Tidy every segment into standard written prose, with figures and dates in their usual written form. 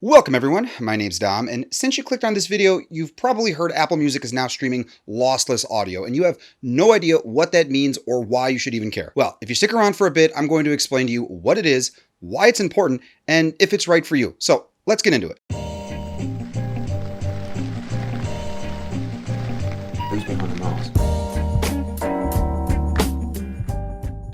Welcome everyone, my name's Dom, and since you clicked on this video, you've probably heard Apple Music is now streaming lossless audio, and you have no idea what that means or why you should even care. Well, if you stick around for a bit, I'm going to explain to you what it is, why it's important, and if it's right for you. So let's get into it. Who's behind the mask?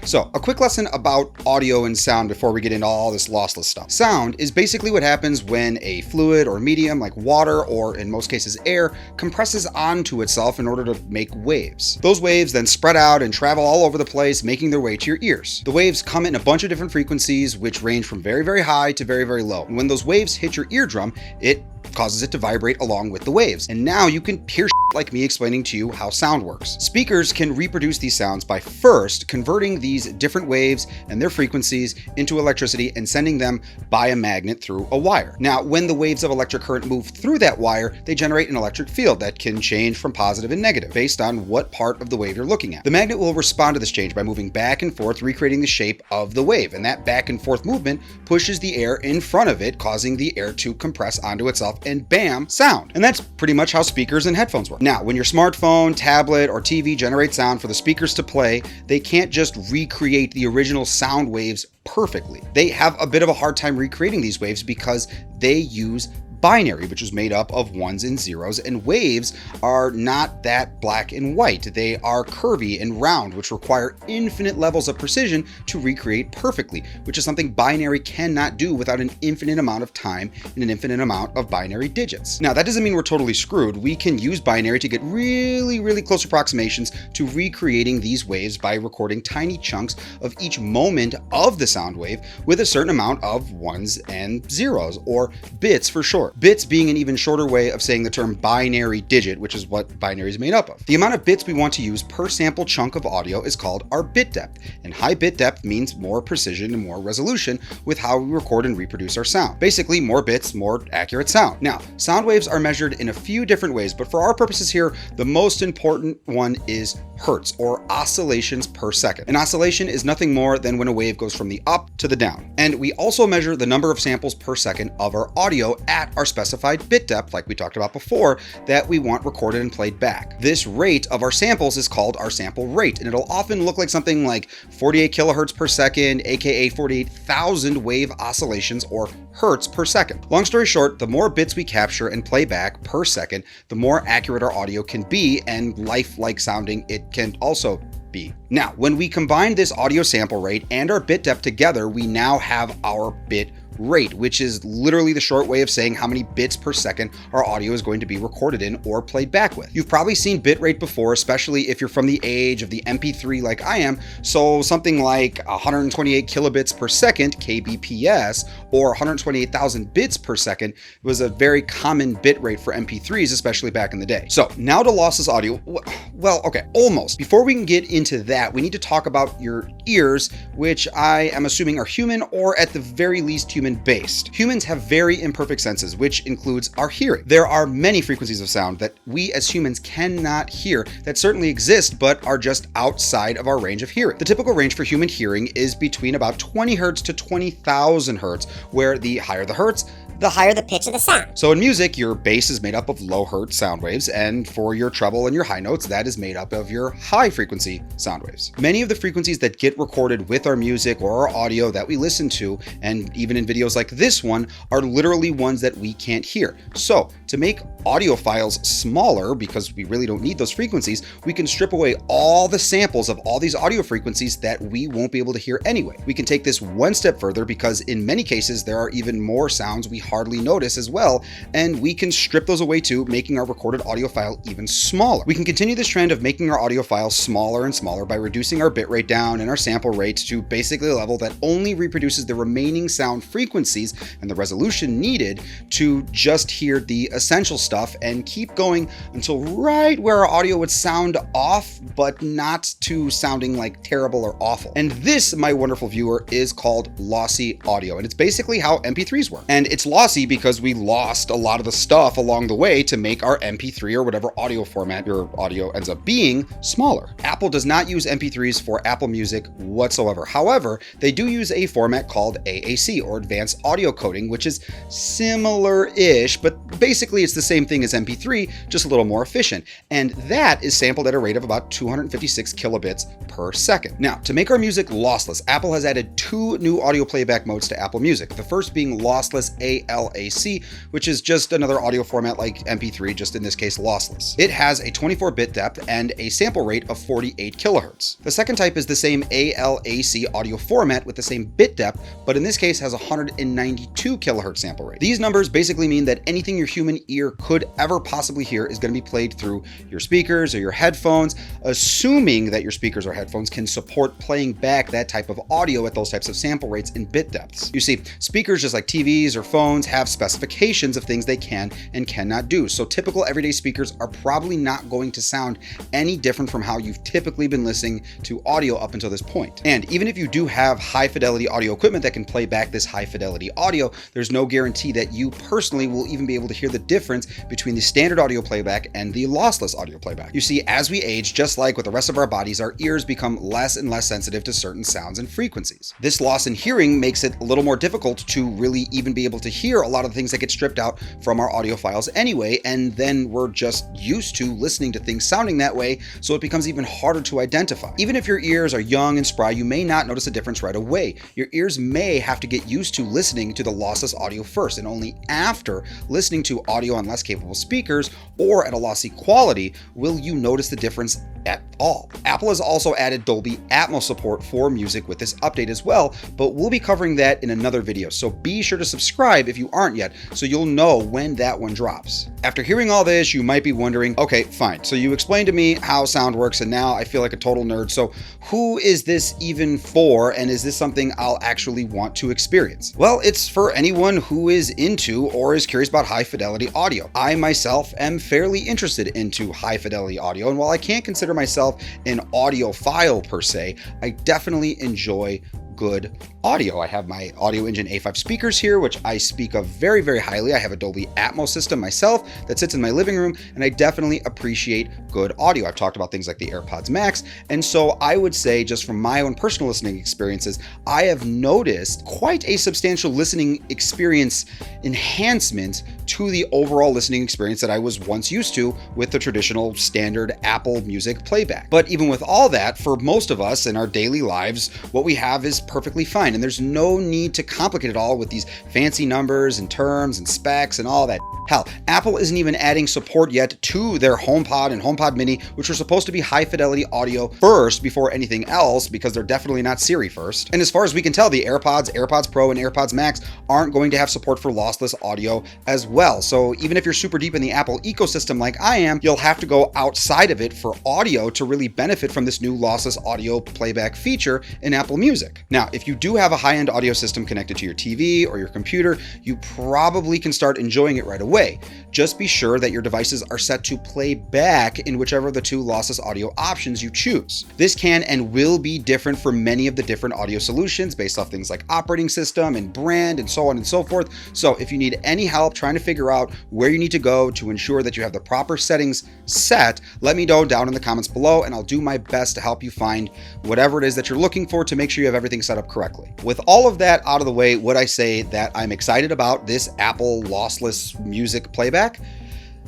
So, a quick lesson about audio and sound before we get into all this lossless stuff. Sound is basically what happens when a fluid or medium like water, or in most cases air, compresses onto itself in order to make waves. Those waves then spread out and travel all over the place, making their way to your ears. The waves come in a bunch of different frequencies, which range from very, very high to very, very low. And when those waves hit your eardrum, it causes it to vibrate along with the waves. And now you can hear like me explaining to you how sound works. Speakers can reproduce these sounds by first converting these different waves and their frequencies into electricity and sending them by a magnet through a wire. Now, when the waves of electric current move through that wire, they generate an electric field that can change from positive and negative based on what part of the wave you're looking at. The magnet will respond to this change by moving back and forth, recreating the shape of the wave. And that back and forth movement pushes the air in front of it, causing the air to compress onto itself, and bam, sound. And that's pretty much how speakers and headphones work. Now, when your smartphone, tablet, or TV generate sound for the speakers to play, they can't just recreate the original sound waves perfectly. They have a bit of a hard time recreating these waves because they use binary, which is made up of ones and zeros, and waves are not that black and white. They are curvy and round, which require infinite levels of precision to recreate perfectly, which is something binary cannot do without an infinite amount of time and an infinite amount of binary digits. Now, that doesn't mean we're totally screwed. We can use binary to get really, really close approximations to recreating these waves by recording tiny chunks of each moment of the sound wave with a certain amount of ones and zeros, or bits for short. Bits being an even shorter way of saying the term binary digit, which is what binary is made up of. The amount of bits we want to use per sample chunk of audio is called our bit depth, and high bit depth means more precision and more resolution with how we record and reproduce our sound. Basically, more bits, more accurate sound. Now, sound waves are measured in a few different ways, but for our purposes here, the most important one is hertz, or oscillations per second. An oscillation is nothing more than when a wave goes from the up to the down. And we also measure the number of samples per second of our audio at our specified bit depth, like we talked about before, that we want recorded and played back. This rate of our samples is called our sample rate, and it'll often look like something like 48 kilohertz per second, aka 48,000 wave oscillations, or hertz per second. Long story short, the more bits we capture and play back per second, the more accurate our audio can be and lifelike sounding it can also be. Now, when we combine this audio sample rate and our bit depth together, we now have our bit rate, which is literally the short way of saying how many bits per second our audio is going to be recorded in or played back with. You've probably seen bit rate before, especially if you're from the age of the MP3 like I am, so something like 128 kilobits per second, kbps, or 128,000 bits per second was a very common bit rate for MP3s, especially back in the day. So now to lossless audio. Well, okay, almost. Before we can get into that, we need to talk about your ears, which I am assuming are human, or at the very least human based. Humans have very imperfect senses, which includes our hearing. There are many frequencies of sound that we as humans cannot hear that certainly exist, but are just outside of our range of hearing. The typical range for human hearing is between about 20 hertz to 20,000 hertz, where the higher the hertz, the higher the pitch of the sound. So in music, your bass is made up of low hertz sound waves, and for your treble and your high notes, that is made up of your high frequency sound waves. Many of the frequencies that get recorded with our music or our audio that we listen to, and even in videos like this one, are literally ones that we can't hear. So to make audio files smaller, because we really don't need those frequencies, we can strip away all the samples of all these audio frequencies that we won't be able to hear anyway. We can take this one step further because in many cases, there are even more sounds we hardly notice as well, and we can strip those away too, making our recorded audio file even smaller. We can continue this trend of making our audio files smaller and smaller by reducing our bit rate down and our sample rate to basically a level that only reproduces the remaining sound frequencies and the resolution needed to just hear the essential stuff, and keep going until right where our audio would sound off, but not to sounding like terrible or awful. And this, my wonderful viewer, is called lossy audio, and it's basically how MP3s work. And it's lossy because we lost a lot of the stuff along the way to make our MP3 or whatever audio format your audio ends up being smaller. Apple does not use MP3s for Apple Music whatsoever. However, they do use a format called AAC, or Advanced Audio Coding, which is similar-ish, but basically it's the same thing as MP3, just a little more efficient. And that is sampled at a rate of about 256 kilobits per second. Now, to make our music lossless, Apple has added 2 new audio playback modes to Apple Music. The first being Lossless ALAC, which is just another audio format like MP3, just in this case lossless. It has a 24-bit depth and a sample rate of 48 kilohertz. The second type is the same ALAC audio format with the same bit depth, but in this case has a 192 kilohertz sample rate. These numbers basically mean that anything your human ear could ever possibly hear is going to be played through your speakers or your headphones, assuming that your speakers or headphones can support playing back that type of audio at those types of sample rates and bit depths. You see, speakers, just like TVs or phones, have specifications of things they can and cannot do. So typical everyday speakers are probably not going to sound any different from how you've typically been listening to audio up until this point. And even if you do have high fidelity audio equipment that can play back this high fidelity audio, there's no guarantee that you personally will even be able to hear the difference between the standard audio playback and the lossless audio playback. You see, as we age, just like with the rest of our bodies, our ears become less and less sensitive to certain sounds and frequencies. This loss in hearing makes it a little more difficult to really even be able to hear a lot of the things that get stripped out from our audio files anyway, and then we're just used to listening to things sounding that way, so it becomes even harder to identify. Even if your ears are young and spry, you may not notice a difference right away. Your ears may have to get used to listening to the lossless audio first, and only after listening to audio on less capable speakers or at a lossy quality will you notice the difference at all. Apple has also added Dolby Atmos support for music with this update as well, but we'll be covering that in another video, so be sure to subscribe if you aren't yet so you'll know when that one drops. After hearing all this, you might be wondering, okay, fine, so you explained to me how sound works and now I feel like a total nerd, so who is this even for, and is this something I'll actually want to experience? Well, it's for anyone who is into or is curious about high fidelity audio. I myself am fairly interested into high fidelity audio, and while I can't consider myself an audiophile per se, I definitely enjoy good audio. I have my Audio Engine A5 speakers here, which I speak of very, very highly. I have a Dolby Atmos system myself that sits in my living room, and I definitely appreciate good audio. I've talked about things like the AirPods Max, and so I would say, just from my own personal listening experiences, I have noticed quite a substantial listening experience enhancement to the overall listening experience that I was once used to with the traditional standard Apple Music playback. But even with all that, for most of us in our daily lives, what we have is perfectly fine, and there's no need to complicate it all with these fancy numbers and terms and specs and all that. Hell, Apple isn't even adding support yet to their HomePod and HomePod Mini, which are supposed to be high fidelity audio first before anything else, because they're definitely not Siri first. And as far as we can tell, the AirPods, AirPods Pro, and AirPods Max aren't going to have support for lossless audio as well. So even if you're super deep in the Apple ecosystem like I am, you'll have to go outside of it for audio to really benefit from this new lossless audio playback feature in Apple Music. Now, if you do have a high-end audio system connected to your TV or your computer, you probably can start enjoying it right away. Just be sure that your devices are set to play back in whichever of the 2 lossless audio options you choose. This can and will be different for many of the different audio solutions based off things like operating system and brand and so on and so forth. So if you need any help trying to figure out where you need to go to ensure that you have the proper settings set, let me know down in the comments below, and I'll do my best to help you find whatever it is that you're looking for to make sure you have everything set up correctly. With all of that out of the way, would I say that I'm excited about this Apple lossless music playback?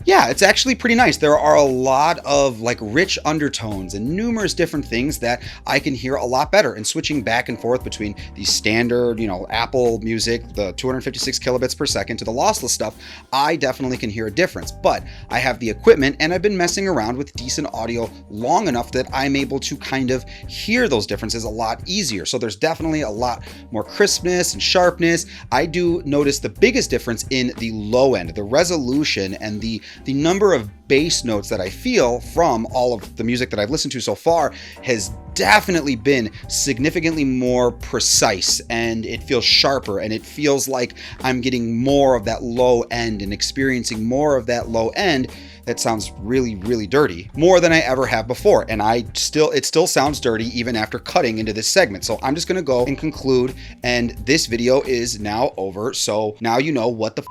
Yeah, it's actually pretty nice. There are a lot of like rich undertones and numerous different things that I can hear a lot better. And switching back and forth between the standard, Apple Music, the 256 kilobits per second, to the lossless stuff, I definitely can hear a difference. But I have the equipment and I've been messing around with decent audio long enough that I'm able to kind of hear those differences a lot easier. So there's definitely a lot more crispness and sharpness. I do notice the biggest difference in the low end, the resolution and the the number of bass notes that I feel from all of the music that I've listened to so far has definitely been significantly more precise, and it feels sharper, and it feels like I'm getting more of that low end and experiencing more of that low end. That sounds really, really dirty, more than I ever have before. And it still sounds dirty even after cutting into this segment. So I'm just gonna go and conclude, and this video is now over. So now you know what the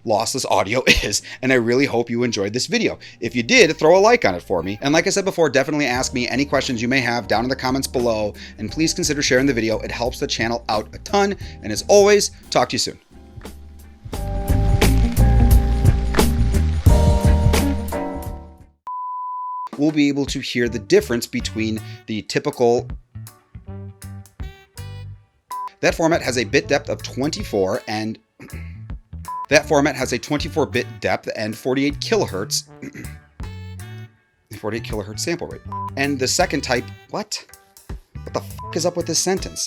lossless audio is, and I really hope you enjoyed this video. If you did, throw a like on it for me. And like I said before, definitely ask me any questions you may have down in the comments below, and please consider sharing the video. It helps the channel out a ton. And as always, talk to you soon. We'll be able to hear the difference between the typical. That format has a bit depth of 24 and that format has a 24-bit depth and 48 kilohertz 48 kilohertz sample rate. And the second type, what the f is up with this sentence?